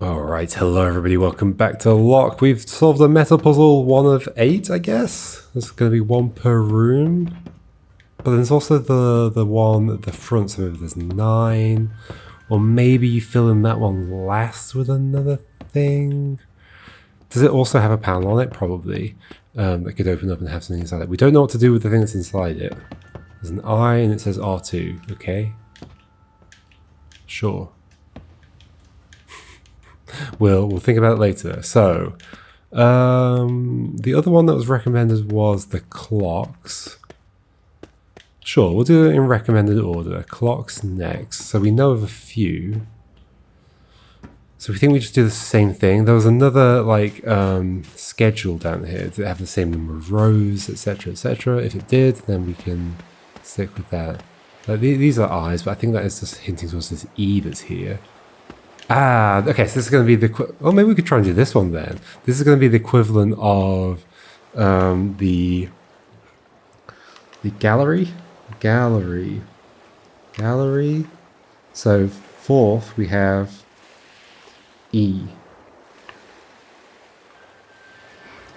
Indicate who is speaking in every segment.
Speaker 1: Alright, hello everybody, welcome back to Lock. We've solved a meta puzzle 1 of 8, I guess. There's going to be 1 per room. But there's also the one at the front, so maybe there's 9. Or maybe you fill in that one last with another thing. Does it also have a panel on it? Probably. That could open up and have something inside it. We don't know what to do with the thing that's inside it. There's an eye and it says R2, okay? Sure. We'll think about it later. So, the other one that was recommended was the clocks. Sure, we'll do it in recommended order. Clocks next. So we know of a few. So we think we just do the same thing. There was another like schedule down here. Did it have the same number of rows, etc., etc.? If it did, then we can stick with that. These are eyes, but I think that is just hinting towards this E that's here. Ah, okay, so this is going to be the... Oh, maybe we could try and do this one then. This is going to be the equivalent of the gallery. Gallery. So fourth, we have E.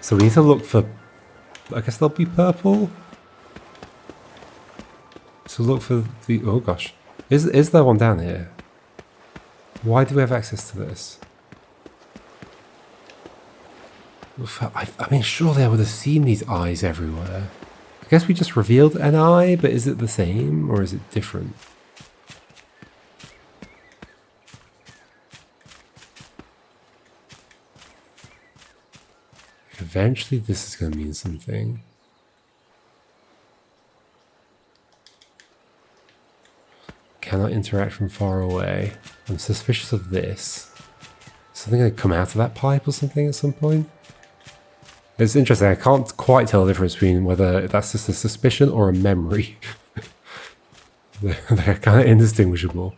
Speaker 1: So we need to look for... I guess they'll be purple. So look for the... Oh, gosh. Is there one down here? Why do we have access to this? I mean, surely I would have seen these eyes everywhere. I guess we just revealed an eye, but is it the same or is it different? Eventually this is going to mean something. Cannot interact from far away. I'm suspicious of this. Something going to come out of that pipe or something at some point? It's interesting, I can't quite tell the difference between whether that's just a suspicion or a memory. They're kind of indistinguishable.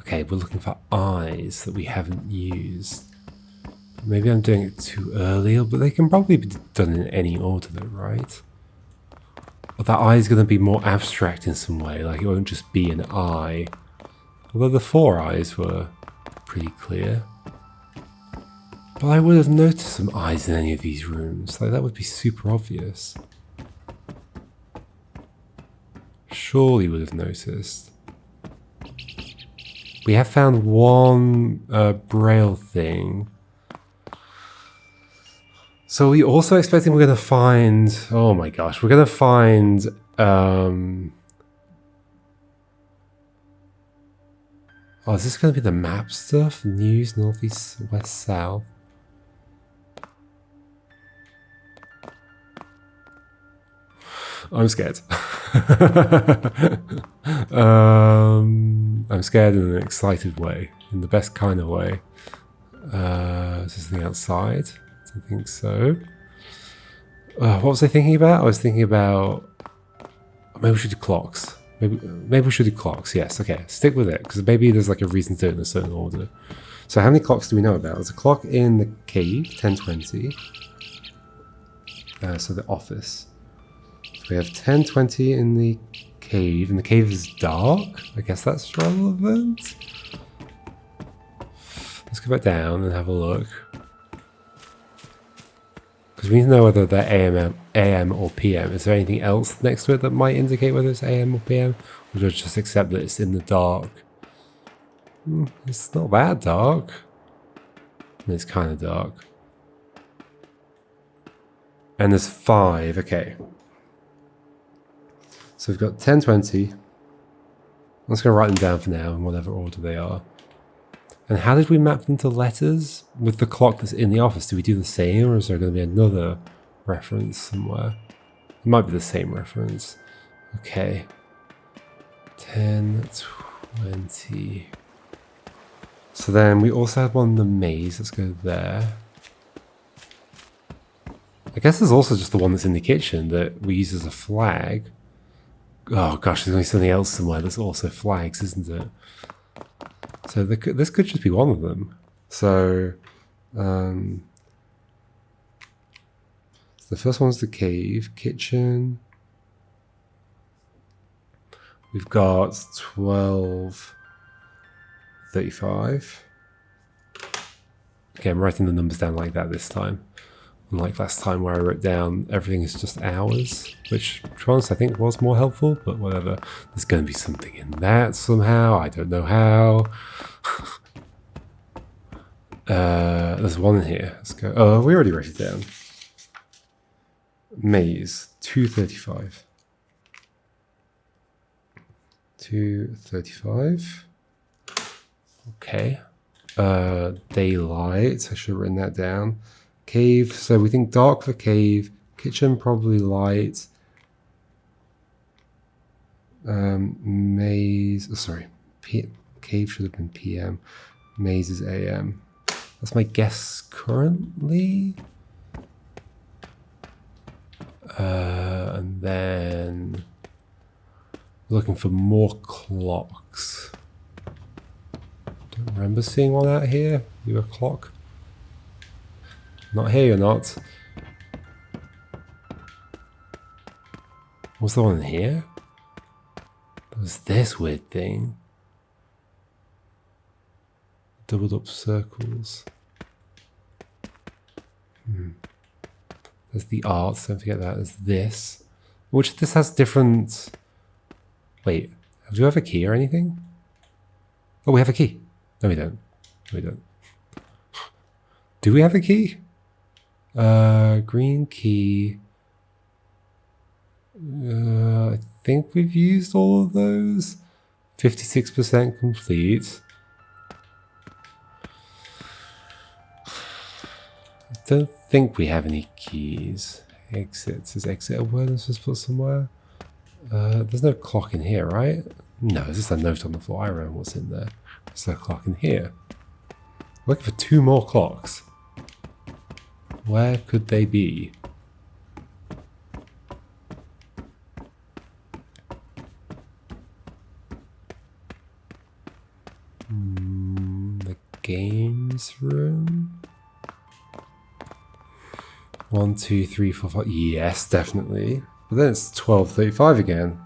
Speaker 1: Okay, we're looking for eyes that we haven't used. Maybe I'm doing it too early, but they can probably be done in any order though, right? But that eye is going to be more abstract in some way, like it won't just be an eye. Although the 4 eyes were pretty clear. But I would have noticed some eyes in any of these rooms, like that would be super obvious. Surely would have noticed. We have found one braille thing. So we also expecting we're going to find... Oh my gosh, we're going to find... Oh, is this going to be the map stuff? News, northeast, west, south. I'm scared. I'm scared in an excited way, in the best kind of way. Is there something outside? I think so. What was I thinking about? I was thinking about... Maybe we should do clocks. Maybe we should do clocks, yes. Okay, stick with it, because maybe there's like a reason to do it in a certain order. So how many clocks do we know about? There's a clock in the cave, 10:20. So the office. So we have 10:20 in the cave, and the cave is dark. I guess that's relevant. Let's go back down and have a look. Because we need to know whether they're AM or PM. Is there anything else next to it that might indicate whether it's AM or PM? Or do I just accept that it's in the dark? It's not that dark. I mean, it's kind of dark. And there's 5, okay. So we've got 10:20. I'm just going to write them down for now in whatever order they are. And how did we map them to letters? With the clock that's in the office, do we do the same, or is there going to be another reference somewhere? It might be the same reference. Okay. 10:20. So then we also have one in the maze. Let's go there. I guess there's also just the one that's in the kitchen that we use as a flag. Oh gosh, there's going to be something else somewhere that's also flags, isn't it? So this could just be one of them. So the first one's the cave, kitchen. We've got 12:35. Okay, I'm writing the numbers down like that this time. Unlike last time where I wrote down everything is just hours, which, to be honest, I think was more helpful, but whatever. There's going to be something in that somehow. I don't know how. There's one in here. Let's go. Oh, we already wrote it down. Maze, 2:35. 2:35. Okay. Daylight. I should have written that down. Cave. So we think dark for cave. Kitchen probably light. Maze. Oh, sorry. Cave should have been PM. Maze is AM. That's my guess currently. And then looking for more clocks. Don't remember seeing one out here. You a clock? Not here, you're not. What's the one in here? There's this weird thing. Doubled up circles. There's the arts, don't forget that. There's this. Which this has different... Wait, do we have a key or anything? Oh, we have a key. No, we don't. No, we don't. Do we have a key? Green key. I think we've used all of those. 56% complete. I don't think we have any keys. Exits. Is exit a word I'm supposed to put somewhere? There's no clock in here, right? No, it's just a note on the floor. I remember what's in there. There's no clock in here. Looking for 2 more clocks. Where could they be? The games room? 1, 2, 3, 4, 5. Yes, definitely. But then it's 12:35 again.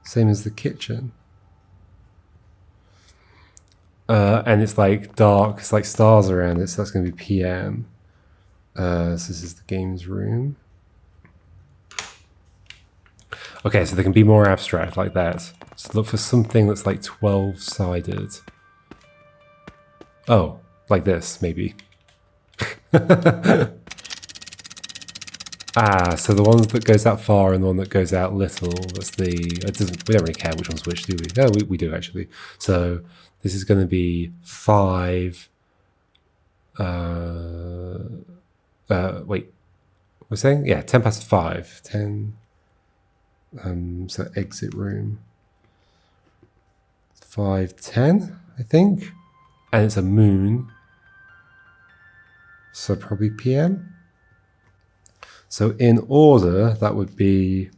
Speaker 1: Same as the kitchen. And it's like dark. It's like stars around it, so that's going to be PM. So this is the games room. Okay, so they can be more abstract like that. Just look for something that's like 12-sided. Oh, like this, maybe. So the ones that goes out far and the one that goes out little, that's the... It doesn't, we don't really care which one's which, do we? No, we do actually. So this is going to be 5... wait, we're saying? Yeah, 10 past 5. 10... so exit room. 5:10, I think. And it's a moon. So probably PM. So in order, that would be...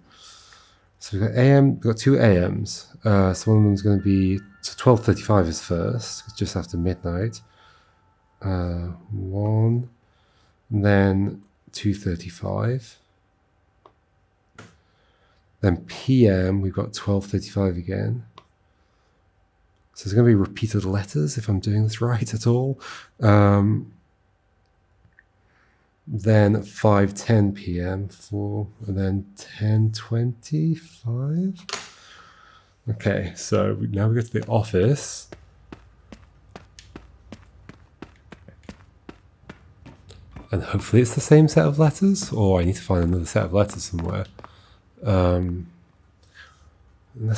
Speaker 1: So we've got AM, we've got 2 AMs. So one of them's going to be... So 12:35 is first, just after midnight. 1. Then 2:35. Then PM, we've got 12:35 again. So there's going to be repeated letters if I'm doing this right at all. Then 5:10 PM, 4, and then 10:25. Okay, so now we go to the office. And hopefully it's the same set of letters, or I need to find another set of letters somewhere. Unless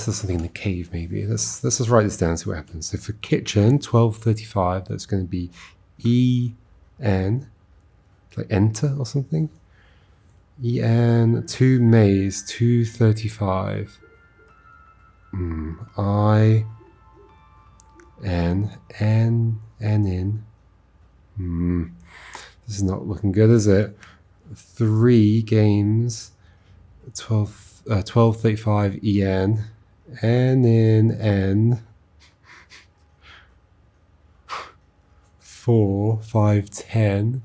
Speaker 1: there's something in the cave, maybe. Let's just write this down and see what happens. So for kitchen, 12:35, that's going to be EN, like enter or something. EN, 2 maze, 2:35. I, N, N, N in. This is not looking good, is it? 3 games, 12:35 EN, N in N, 4, 5:10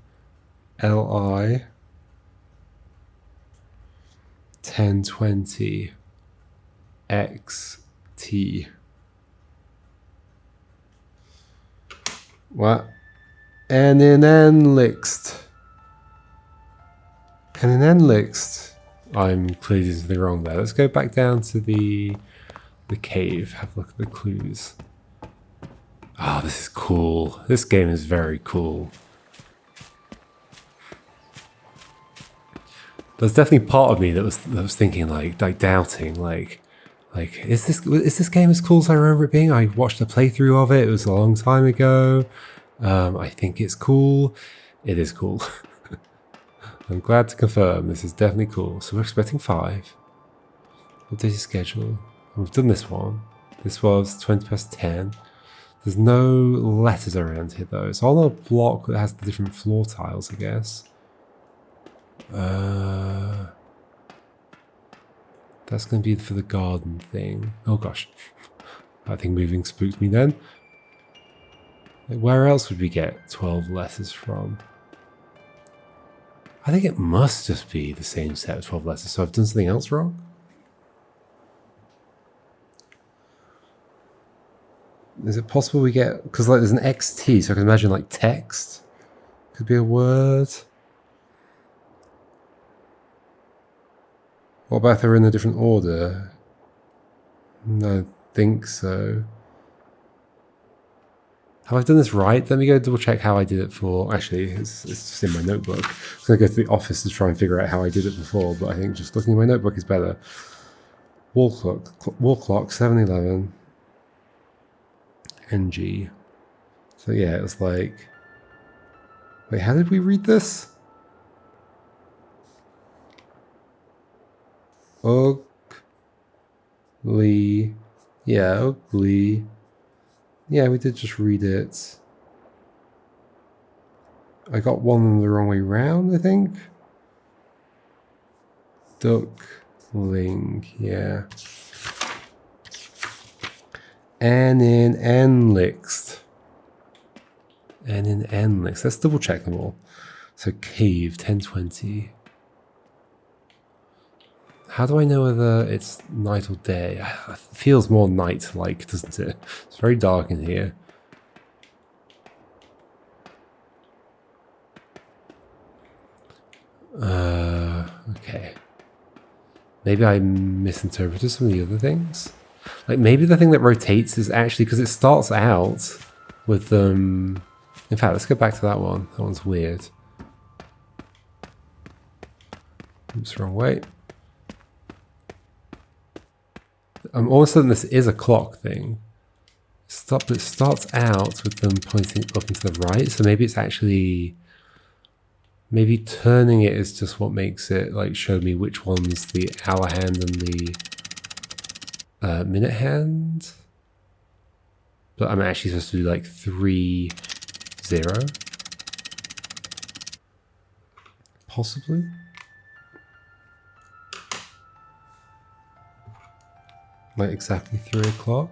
Speaker 1: LI, 10:20 XT. What? And in Enlixt. And in Enlixt. I'm clearly doing something wrong there. Let's go back down to the cave. Have a look at the clues. Oh, this is cool. This game is very cool. There's definitely part of me that was thinking like doubting like is this game as cool as I remember it being? I watched a playthrough of it. It was a long time ago. I think it's cool. It is cool. I'm glad to confirm this is definitely cool. So we're expecting 5. Updated schedule. We've done this one. This was 20 past 10. There's no letters around here though. It's on a block that has the different floor tiles, I guess. That's going to be for the garden thing. Oh gosh. That thing moving spooked me then. Like, where else would we get 12 letters from? I think it must just be the same set of 12 letters. So I've done something else wrong? Is it possible we get... Because like there's an XT, so I can imagine like text. Could be a word. What about if they're in a different order? No, I think so. Have I done this right? Let me go double check how I did it for... Actually, it's just in my notebook. I'm going to go to the office to try and figure out how I did it before, but I think just looking at my notebook is better. Wall clock, 711. NG. So yeah, it was like... Wait, how did we read this? Ugly. Yeah, ugly. Yeah, we did just read it. I got one the wrong way round, I think. Duckling, yeah. And in Enlixt. And in Enlixt. Let's double check them all. So cave, 1020. How do I know whether it's night or day? It feels more night-like, doesn't it? It's very dark in here. Okay. Maybe I misinterpreted some of the other things. Like maybe the thing that rotates is actually because it starts out with in fact, let's go back to that one. That one's weird. Oops, wrong way. I'm almost certain this is a clock thing. It starts out with them pointing up and to the right, so maybe it's actually... Maybe turning it is just what makes it like show me which one's the hour hand and the minute hand. But I'm actually supposed to do like 3, 0. Possibly. Like exactly 3 o'clock.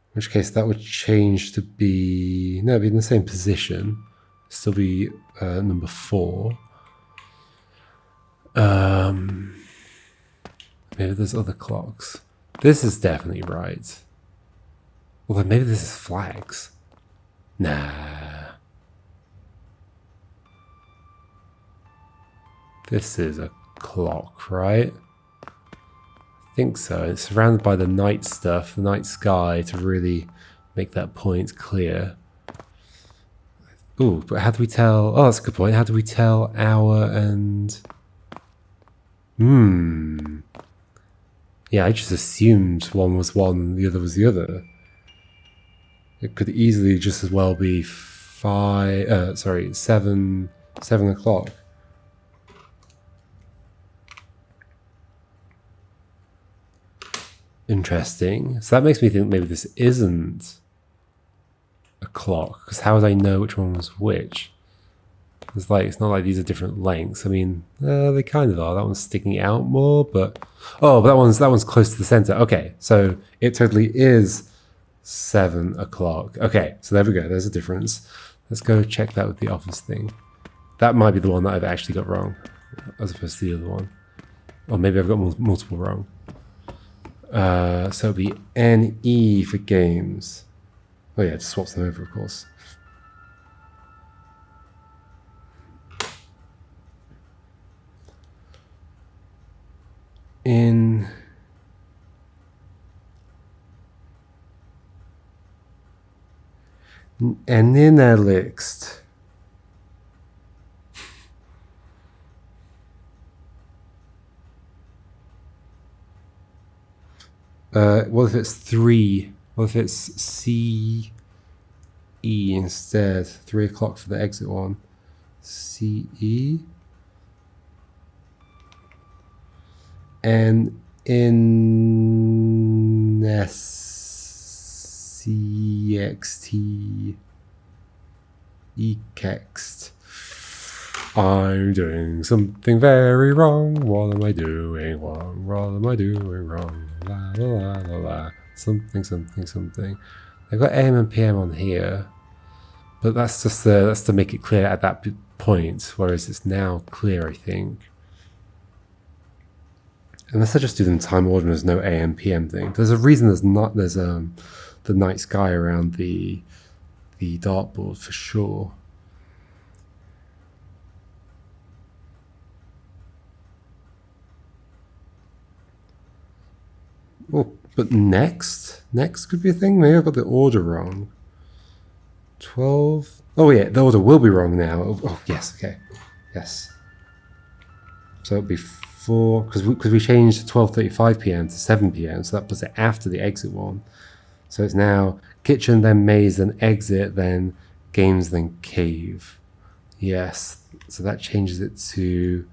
Speaker 1: In which case that would change to be... No, it'd be in the same position. Still be number 4. Maybe there's other clocks. This is definitely right. Well, then maybe this is flags. Nah. This is a clock, right? I think so. It's surrounded by the night stuff, the night sky, to really make that point clear. Ooh, but how do we tell... Oh, that's a good point. How do we tell hour and... Yeah, I just assumed one was one and the other was the other. It could easily just as well be 7 o'clock. Interesting. So that makes me think maybe this isn't a clock, because how would I know which one was which? It's like, it's not like these are different lengths. I mean, they kind of are. That one's sticking out more, but oh, but that one's close to the center. Okay, so it totally is 7 o'clock. Okay, so there we go. There's a difference. Let's go check that with the office thing. That might be the one that I've actually got wrong, as opposed to the other one. Or maybe I've got multiple wrong. So it'll be NE for games. Oh yeah, it just swaps them over, of course. And then next. What if it's 3? What if it's CE instead? 3 o'clock for the exit one. CE. And in SCXT ekext. I'm doing something very wrong. What am I doing wrong? What am I doing wrong? La la la la la. Something. I've got AM and PM on here, but that's just that's to make it clear at that point. Whereas it's now clear, I think. Unless I just do them in time order and there's no AM PM thing. There's a reason there's the night sky around the dartboard for sure. Oh, but next could be a thing. Maybe I got the order wrong. 12. Oh yeah, the order will be wrong now. Oh yes, okay, yes. So it'll be 4 because we changed 12:35 p.m. to 7 p.m. So that puts it after the exit one. So it's now kitchen, then maze, then exit, then games, then cave. Yes. So that changes it to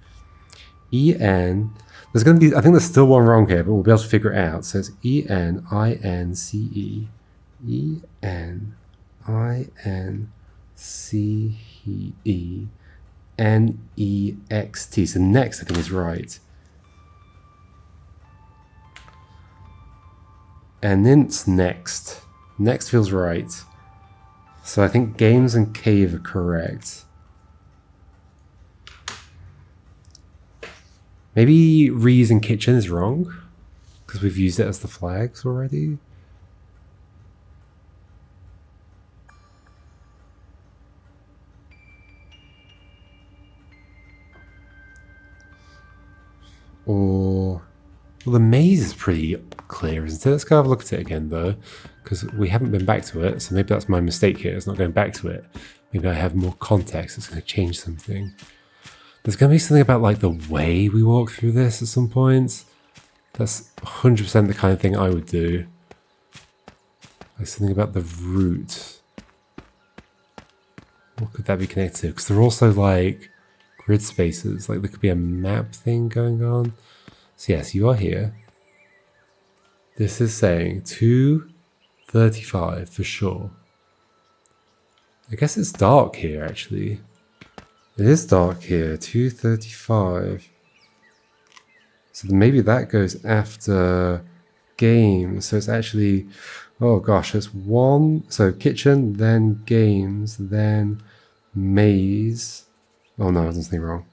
Speaker 1: EN. There's going to be, I think there's still one wrong here, but we'll be able to figure it out. So it's ENINCE. ENINCE. NEXT. So next, I think, is right. And then it's next. Next feels right. So I think games and cave are correct. Maybe Rees and kitchen is wrong because we've used it as the flags already. Or, well, the maze is pretty clear, isn't it? Let's go have a look at it again, though, because we haven't been back to it. So maybe that's my mistake here. It's not going back to it. Maybe I have more context. It's going to change something. There's going to be something about like the way we walk through this at some point. That's 100% the kind of thing I would do. Like something about the route. What could that be connected to? Because they're also like grid spaces. Like there could be a map thing going on. So yes, you are here. This is saying 2:35 for sure. I guess it's dark here actually. It is dark here, 2:35. So maybe that goes after games. So it's actually, oh gosh, it's 1. So kitchen, then games, then maze. Oh no, there's nothing wrong.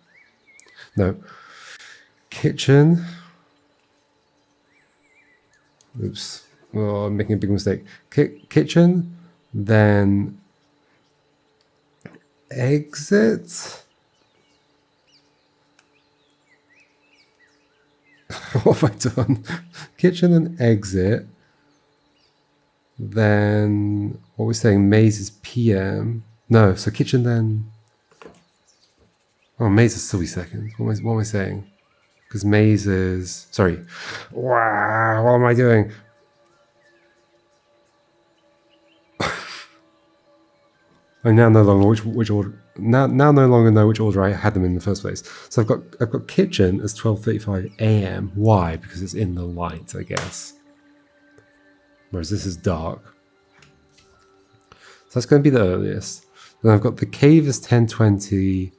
Speaker 1: No. Kitchen. Oops. Oh, I'm making a big mistake. Kitchen, then exit. What have I done? Kitchen and exit. Then what we're saying, maze is PM. No, so kitchen then. Oh, maze is still be second. What am I saying? Because maze is, sorry. Wow, what am I doing? I now no longer which order. Now no longer know which order I had them in the first place. So I've got kitchen as 12:35 a.m. Why? Because it's in the light, I guess. Whereas this is dark. So that's going to be the earliest. Then I've got the cave as 10:20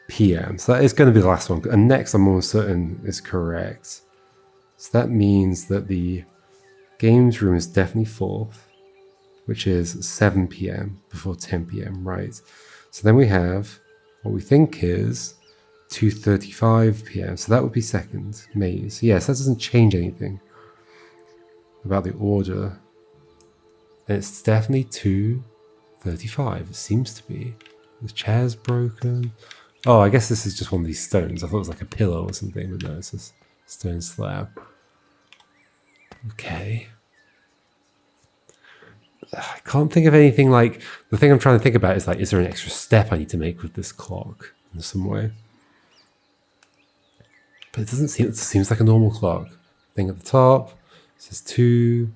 Speaker 1: p.m. So that is going to be the last one. And next, I'm almost certain is correct. So that means that the games room is definitely 4th. Which is 7 p.m. before 10 p.m., right? So then we have what we think is 2:35 p.m. So that would be second maze. Yes, that doesn't change anything about the order. And it's definitely 2:35. It seems to be. The chair's broken. Oh, I guess this is just one of these stones. I thought it was like a pillow or something, but no, it's a stone slab. Okay. I can't think of anything like... The thing I'm trying to think about is like, is there an extra step I need to make with this clock in some way? But it doesn't seem... It seems like a normal clock. Thing at the top says 2:35.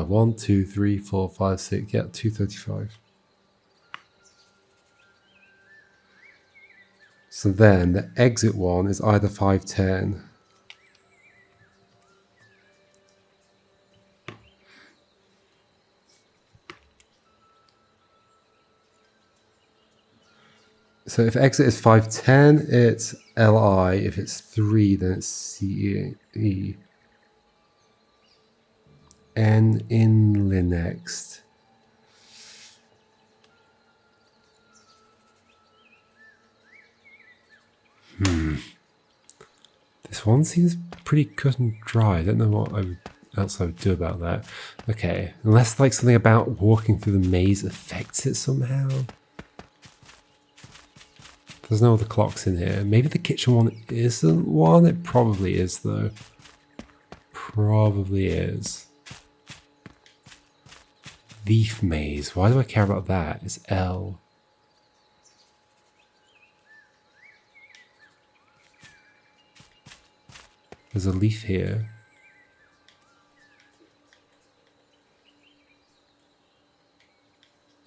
Speaker 1: 1, 2, 3, 4, 5, 6. Yeah, 2:35. So then the exit one is either 5:10. So if exit is 5:10, it's LI. If it's 3, then it's CE. N in Linux. This one seems pretty cut and dry. I don't know what else I would do about that. Okay, unless like something about walking through the maze affects it somehow. There's no other clocks in here. Maybe the kitchen one isn't one. It probably is though. Probably is. Leaf maze. Why do I care about that? It's L. There's a leaf here.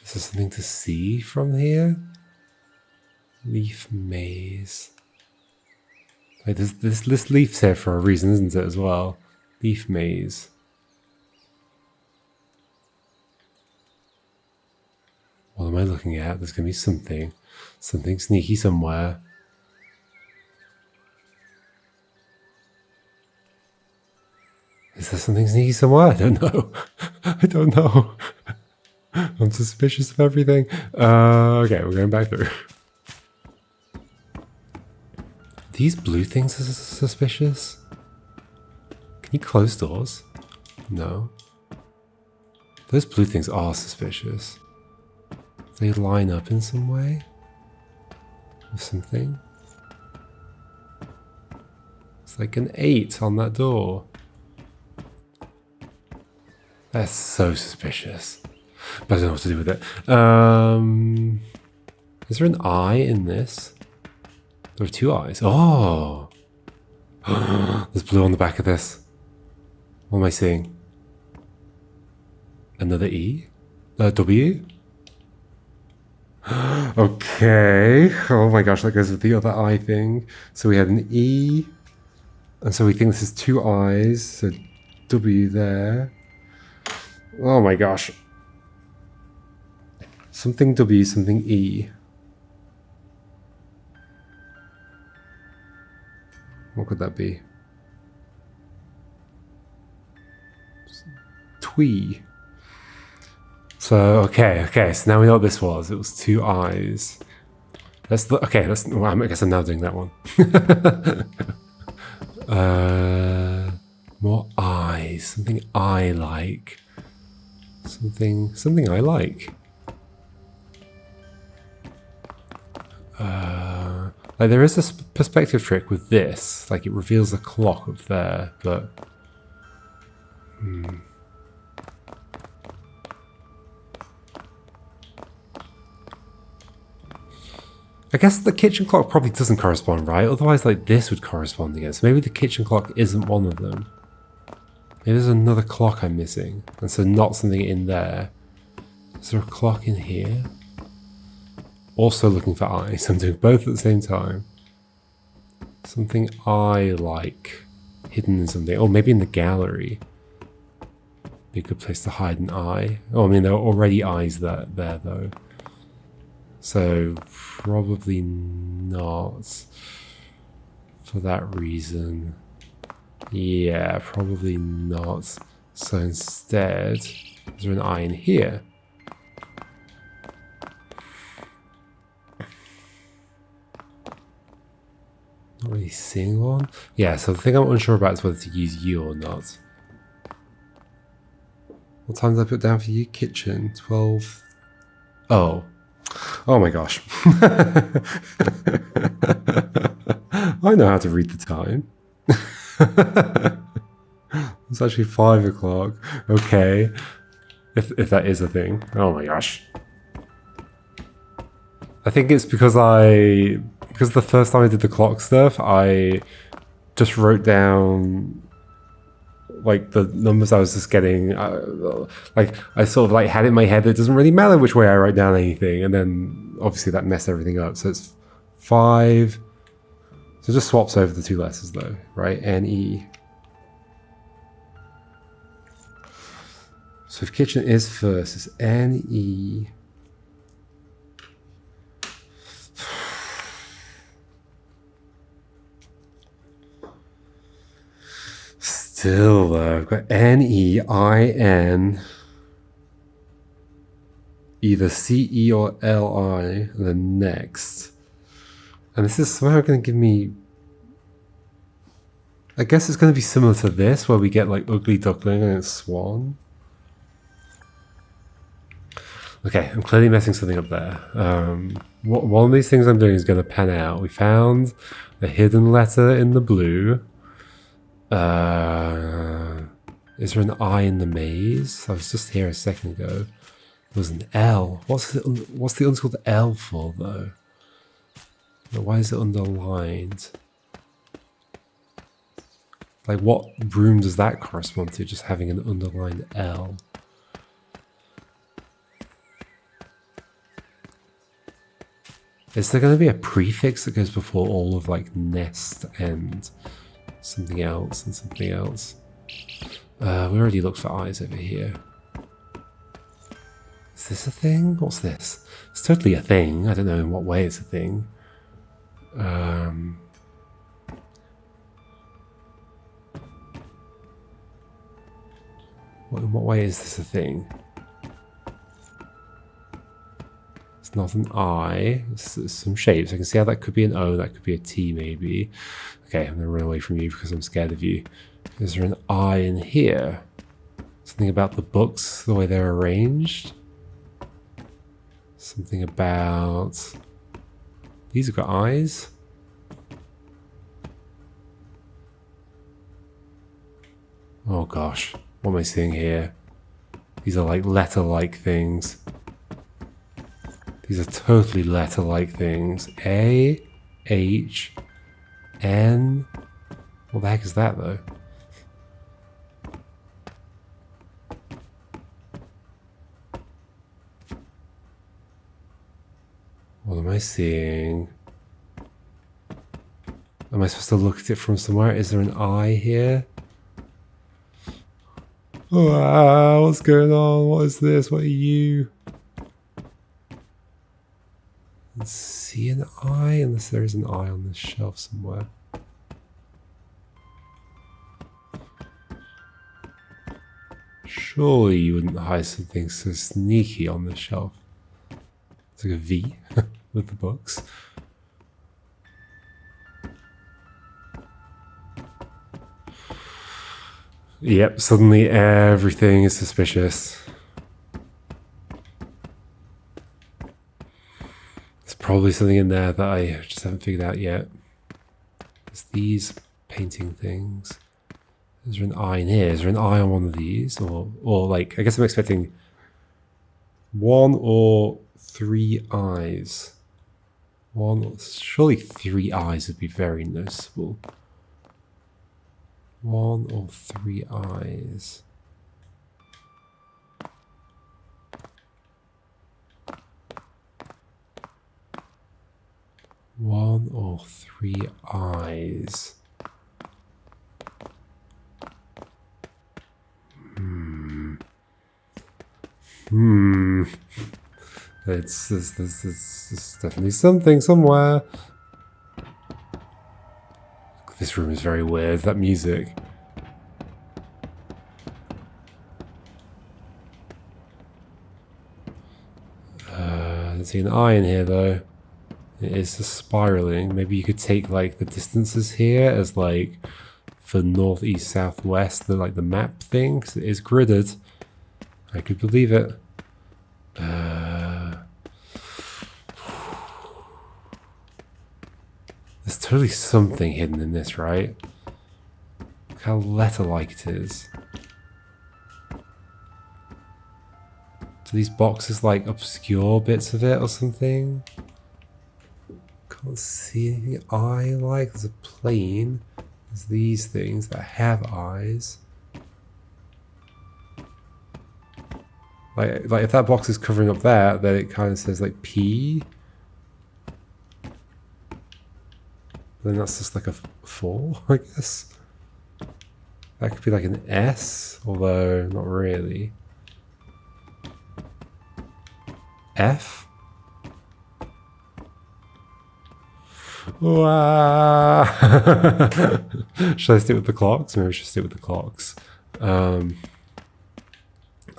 Speaker 1: Is there something to see from here? Leaf maze. Wait, this leaf's here for a reason, isn't it, as well? Leaf maze. What am I looking at? There's going to be something. Something sneaky somewhere. Is there something sneaky somewhere? I don't know. I don't know. I'm suspicious of everything. Okay, we're going back through. These blue things are suspicious. Can you close doors? No. Those blue things are suspicious. They line up in some way with something. It's like an 8 on that door. That's so suspicious. But I don't know what to do with it. Is there an eye in this? There are 2 eyes. Oh! There's blue on the back of this. What am I seeing? Another E? W? Okay. Oh my gosh, that goes with the other eye thing. So we had an E. And so we think this is 2 eyes. So W there. Oh my gosh. Something W, something E. What could that be? Twee. So, okay, so now we know what this was. It was 2 eyes. Well, I guess I'm now doing that one. More eyes. Something I like. Something I like. Like there is a perspective trick with this. Like it reveals a clock up there, but... I guess the kitchen clock probably doesn't correspond, right? Otherwise, like, this would correspond again. So maybe the kitchen clock isn't one of them. Maybe there's another clock I'm missing. And so not something in there. Is there a clock in here? Also looking for eyes. I'm doing both at the same time. Something I like. Hidden in something. Oh, maybe in the gallery. Be a good place to hide an eye. Oh, I mean, there are already eyes there though. So, probably not for that reason. Yeah, probably not. So instead, is there an eye in here? Not really seeing one. Yeah, so the thing I'm unsure about is whether to use you or not. What time did I put down for you? Kitchen, 12. Oh. Oh my gosh. I know how to read the time. It's actually 5 o'clock. Okay. If that is a thing. Oh my gosh. I think it's because the first time I did the clock stuff, I just wrote down like the numbers I was just getting. Like I sort of like had it in my head that it doesn't really matter which way I write down anything, and then obviously that messed everything up. So it's 5. So it just swaps over the 2 letters though, right? N-E. So if kitchen is first, it's N-E. Still though, I've got N-E-I-N. Either C-E or L-I, and then next. And this is somehow going to give me... I guess it's going to be similar to this, where we get like ugly duckling and it's swan. Okay, I'm clearly messing something up there. One of these things I'm doing is going to pan out. We found a hidden letter in the blue. Is there an I in the maze? I was just here a second ago. There was an L. What's the unschooled L for though? Why is it underlined? Like what room does that correspond to? Just having an underlined L. Is there going to be a prefix that goes before all of like nest and something else and something else? We already looked for eyes over here. Is this a thing? What's this? It's totally a thing. I don't know in what way it's a thing. In what way is this a thing? It's not an I. It's some shapes. I can see how that could be an O. That could be a T maybe. Okay, I'm going to run away from you because I'm scared of you. Is there an I in here? Something about the books, the way they're arranged? Something about... These have got eyes? Oh gosh, what am I seeing here? These are like letter-like things. These are totally letter-like things. A, H, N. What the heck is that though? What am I seeing? Am I supposed to look at it from somewhere? Is there an I here? Wow, what's going on? What is this? What are you? Let's see an eye, unless there is an eye on this shelf somewhere. Surely you wouldn't hide something so sneaky on this shelf. It's like a V with the books. Yep, suddenly everything is suspicious. There's probably something in there that I just haven't figured out yet. There's these painting things. Is there an eye in here? Is there an eye on one of these? Or like, I guess I'm expecting 1 or 3 eyes. Surely 3 eyes would be very noticeable. 1 or 3 eyes. One or 3 eyes. It's definitely something somewhere. This room is very weird, that music. I don't see an eye in here though. It is just spiraling. Maybe you could take like the distances here as like for north, east, south, west, like the map thing, 'cause it is gridded. I could believe it. There's totally something hidden in this, right? Look how letter-like it is. Do these boxes like obscure bits of it or something? Can't see anything eye-like. There's a plane. There's these things that have eyes. Like if that box is covering up that, then it kind of says like P. Then that's just like a 4, I guess. That could be like an S, although not really. F? Wow. Should I stick with the clocks? Maybe I should stick with the clocks.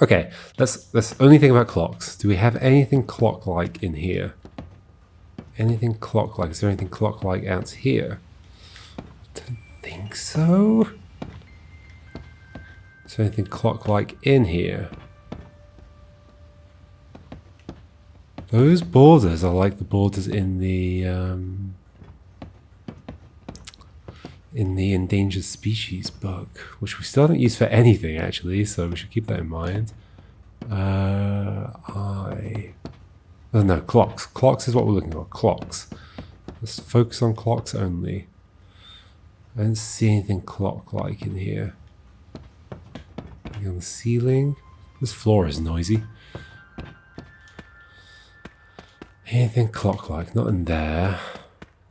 Speaker 1: Okay, let's only think about clocks. Do we have anything clock-like in here? Anything clock-like? Is there anything clock-like out here? Don't think so. Is there anything clock-like in here? Those borders are like the borders in the endangered species book, which we still haven't used for anything actually, so we should keep that in mind. Oh no, clocks. Clocks is what we're looking for. Clocks. Let's focus on clocks only. I don't see anything clock-like in here. Anything on the ceiling? This floor is noisy. Anything clock-like? Not in there.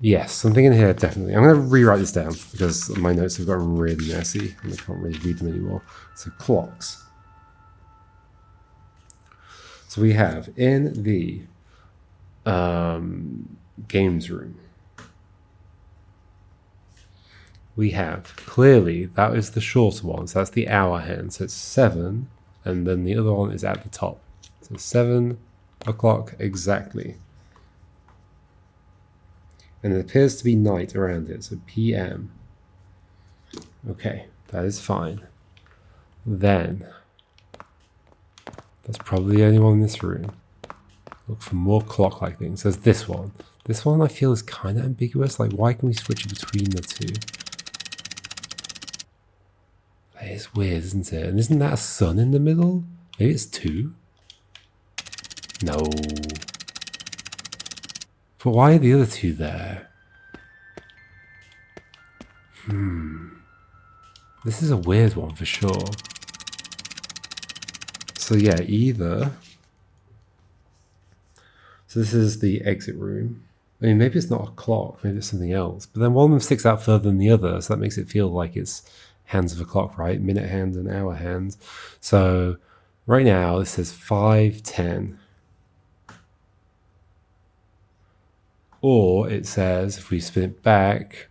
Speaker 1: Yes, something in here, definitely. I'm going to rewrite this down because my notes have gotten really messy and I can't really read them anymore. So clocks. So we have in the games room, we have clearly that is the shorter one. So that's the hour hand. So it's 7, and then the other one is at the top. So 7 o'clock exactly. And it appears to be night around it, so PM. Okay, that is fine. Then, that's probably the only one in this room. Look for more clock-like things. There's this one. This one I feel is kind of ambiguous. Like, why can we switch between the two? That is weird, isn't it? And isn't that a sun in the middle? Maybe it's 2? No. But why are the other 2 there? This is a weird one for sure. So yeah, either... So this is the exit room. I mean, maybe it's not a clock, maybe it's something else. But then one of them sticks out further than the other, so that makes it feel like it's hands of a clock, right? Minute hand and hour hand. So right now, this says 5:10. Or it says, if we spin it back,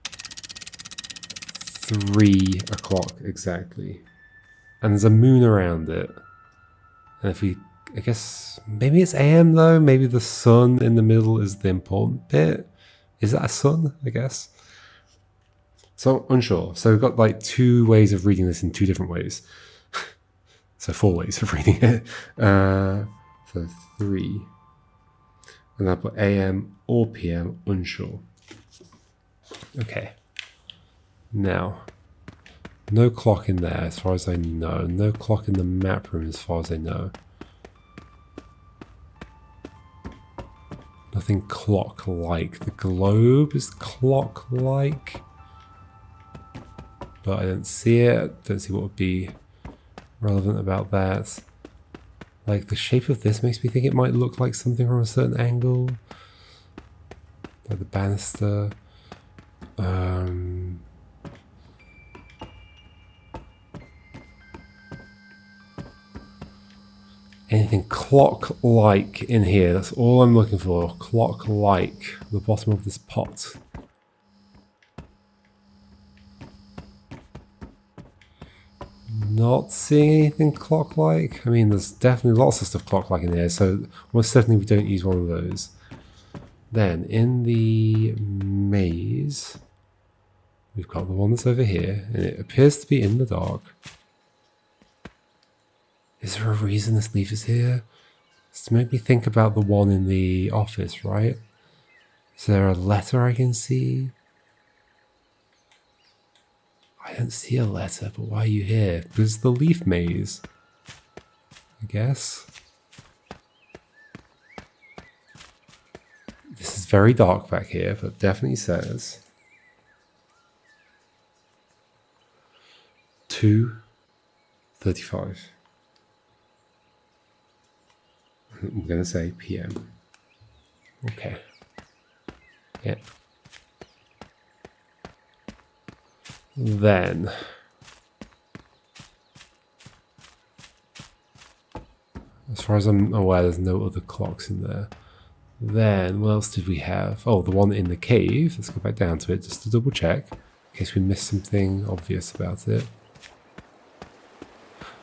Speaker 1: 3 o'clock exactly. And there's a moon around it. And if we, I guess, maybe it's AM though. Maybe the sun in the middle is the important bit. Is that a sun, I guess? So unsure. So we've got like 2 ways of reading this in 2 different ways. So 4 ways of reading it. So 3. And I'll put AM or PM, unsure. Okay. Now, no clock in there as far as I know. No clock in the map room as far as I know. Nothing clock-like. The globe is clock-like. But I don't see it. Don't see what would be relevant about that. Like, the shape of this makes me think it might look like something from a certain angle. Like the banister. Anything clock-like in here. That's all I'm looking for. Clock-like. The bottom of this pot. Not not seeing anything clock-like. I mean, there's definitely lots of stuff clock-like in here, so most certainly we don't use one of those. Then, in the maze, we've got the one that's over here, and it appears to be in the dark. Is there a reason this leaf is here? It's to make me think about the one in the office, right? Is there a letter I can see? I don't see a letter, but why are you here? Because the leaf maze, I guess. This is very dark back here, but definitely says 2:35. I'm going to say PM. Okay. Yeah. Then, as far as I'm aware, there's no other clocks in there. Then, what else did we have? Oh, the one in the cave. Let's go back down to it just to double check, in case we missed something obvious about it.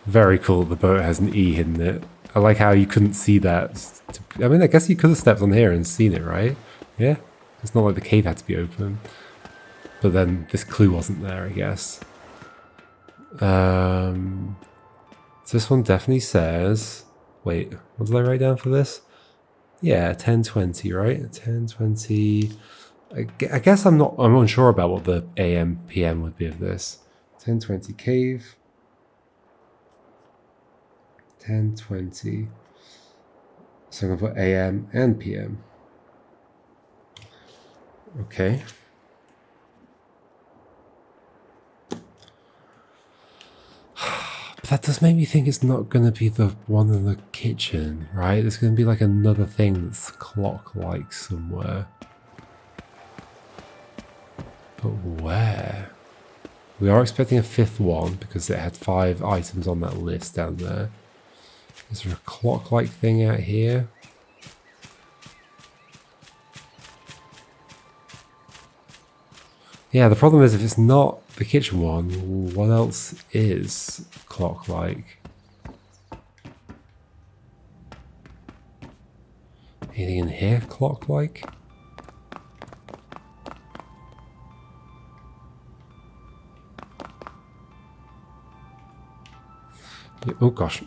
Speaker 1: Very cool, the boat has an E hidden in it. I like how you couldn't see that. I mean, I guess you could have stepped on here and seen it, right? Yeah? It's not like the cave had to be open. But then this clue wasn't there, I guess. So this one definitely says... Wait, what did I write down for this? Yeah, 10:20, right? 10:20... I guess I'm unsure about what the AM, PM would be of this. 10:20 cave. 10:20. So I'm going to put AM and PM. Okay. But that does make me think it's not going to be the one in the kitchen, right? There's going to be like another thing that's clock-like somewhere. But where? We are expecting a fifth one because it had 5 items on that list down there. Is there a clock-like thing out here? Yeah, the problem is if it's not the kitchen one, what else is clock-like? Anything in here clock-like? Oh gosh,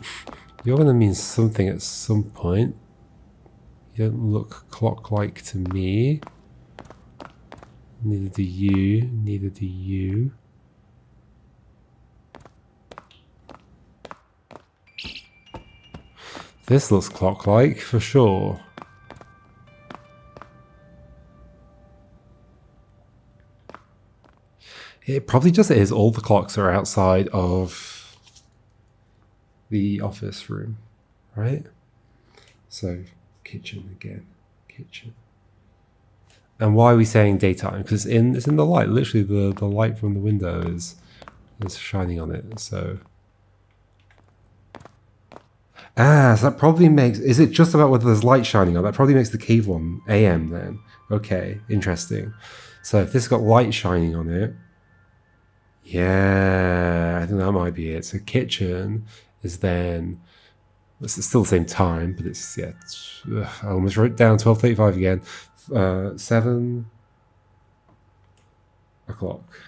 Speaker 1: you're going to mean something at some point. You don't look clock-like to me. Neither do you, neither do you. This looks clock-like for sure. It probably just is. All the clocks are outside of the office room, right? So, kitchen again, kitchen. And why are we saying daytime? Because it's in the light. Literally, the light from the window is shining on it. So, so that probably makes. Is it just about whether there's light shining on? That probably makes the cave one AM then. Okay, interesting. So if this has got light shining on it, yeah, I think that might be it. So kitchen is then. It's still the same time, but it's I almost wrote down 12:35 again. 7 o'clock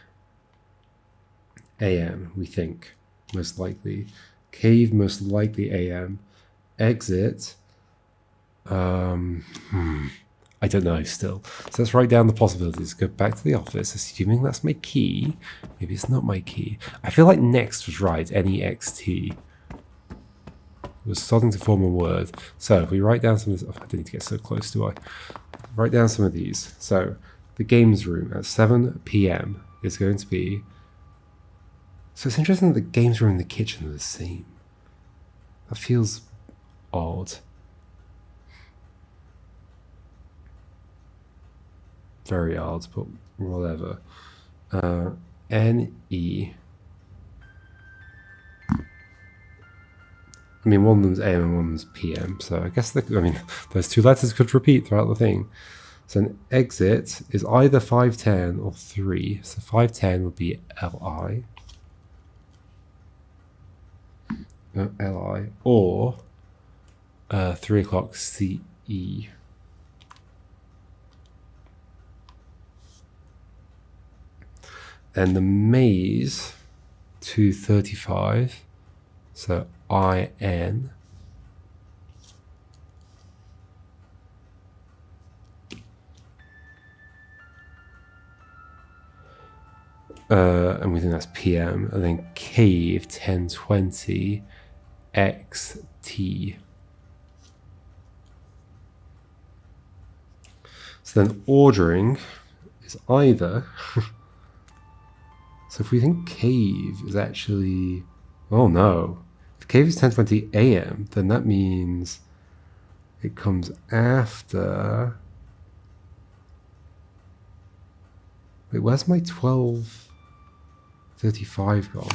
Speaker 1: AM, we think, most likely. Cave, most likely AM. Exit, I don't know still. So let's write down the possibilities. Go back to the office, assuming that's my key. Maybe it's not my key. I feel like next was right, N-E-X-T. It was starting to form a word. So if we write down some of this, I don't need to get so close, do I? Write down some of these. So the games room at 7 PM is going to be... So it's interesting that the games room and the kitchen are the same. That feels odd. Very odd, but whatever. N-E... I mean, one of them's AM and one of them's PM, so I guess those two letters could repeat throughout the thing. So an exit is either 510 or 3. So 510 would be LI. LI, or 3 o'clock CE. Then the maze 235, so IN. And we think that's PM, and then cave 1020 XT. So then ordering is either so if we think cave is actually, oh no, if cave is 1020 AM, then that means it comes after. Wait, where's my 12:35 gone?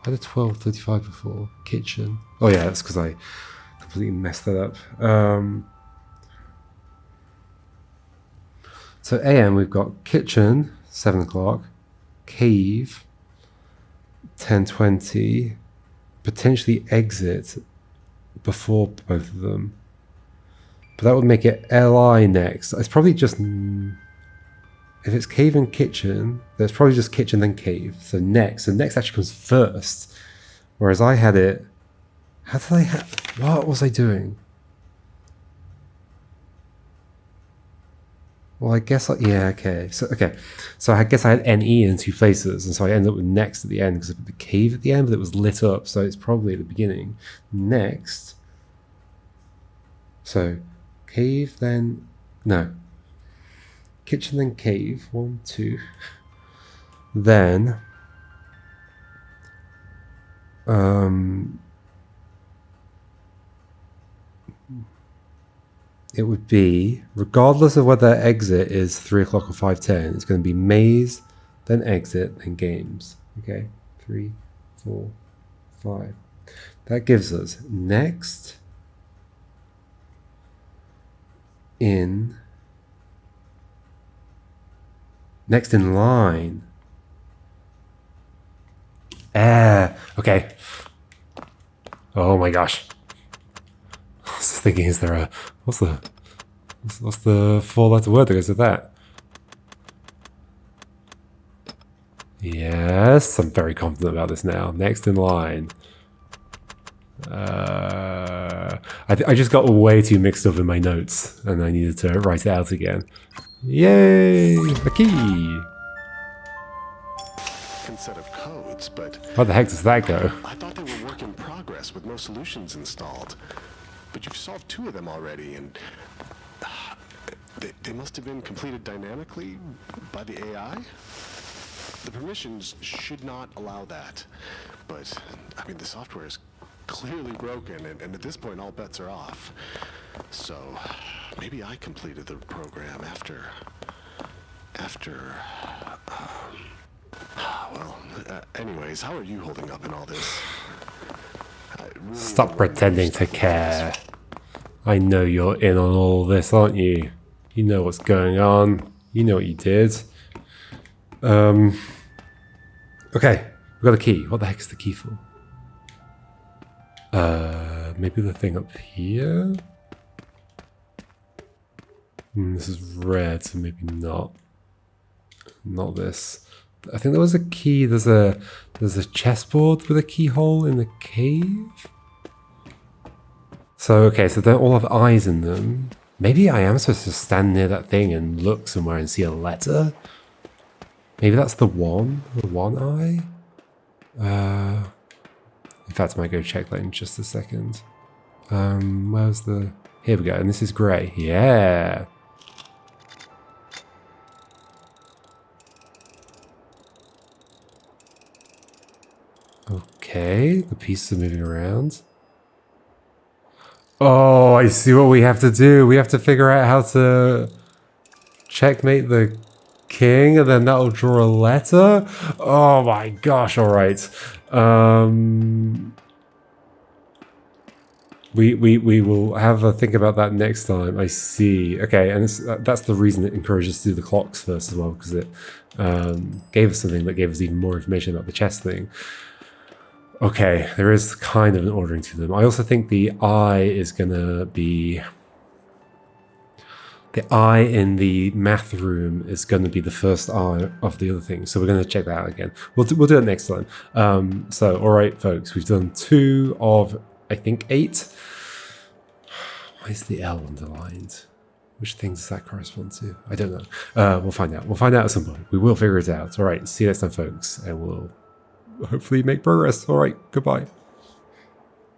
Speaker 1: I had a 12:35 before. Kitchen. Oh yeah, that's because I completely messed that up. So AM, we've got kitchen 7 o'clock, cave 10:20, potentially exit before both of them. But that would make it LI next. It's probably just, if it's cave and kitchen, there's probably just kitchen then cave. So next actually comes first. Whereas I had it, how did I have, what was I doing? Well, I guess, yeah, okay. So I guess I had NE in 2 places, and so I ended up with next at the end because I put the cave at the end, but it was lit up, so it's probably at the beginning. Next. So cave then, no. Kitchen then cave, 1, 2. Then it would be, regardless of whether exit is 3 o'clock or 5:10, it's going to be maze, then exit, then games. Okay, 3, 4, 5. That gives us next in line. Okay. Oh my gosh. I was thinking, is there a, what's the 4-letter word that goes with that? Yes, I'm very confident about this now. Next in line. I just got way too mixed up in my notes, and I needed to write it out again. Yay! A key!
Speaker 2: Set of codes, but
Speaker 1: how the heck does that go?
Speaker 2: I thought they were work in progress with no solutions installed. But you've solved 2 of them already, and they must have been completed dynamically by the AI? The permissions should not allow that. But, I mean, the software is clearly broken, and at this point, all bets are off. So, maybe I completed the program after... well, anyways, how are you holding up in all this? Really
Speaker 1: Stop pretending to care. I know you're in on all this, aren't you? You know what's going on. You know what you did. Okay, we've got a key. What the heck is the key for? Maybe the thing up here? This is red, so maybe not. Not this. I think there was a key. There's a chessboard with a keyhole in the cave. So okay, so they all have eyes in them. Maybe I am supposed to stand near that thing and look somewhere and see a letter. Maybe that's the one eye. In fact, I might go check that in just a second. Where's the? Here we go, and this is grey. Yeah. Okay, the pieces are moving around. Oh, I see what we have to do. We have to figure out how to checkmate the king, and then that'll draw a letter. Oh my gosh! All right. We will have a think about that next time. I see. Okay, and that's the reason it encouraged us to do the clocks first as well, because it gave us something that gave us even more information about the chess thing. Okay, there is kind of an ordering to them. I also think the eye is going to be... The eye in the math room is going to be the first eye of the other thing. So we're going to check that out again. We'll do it next time. So, all right, folks, we've done 2 of, I think, 8. Why is the L underlined? Which thing does that correspond to? I don't know. We'll find out. We'll find out at some point. We will figure it out. All right, see you next time, folks. And we'll hopefully make progress. All right, goodbye.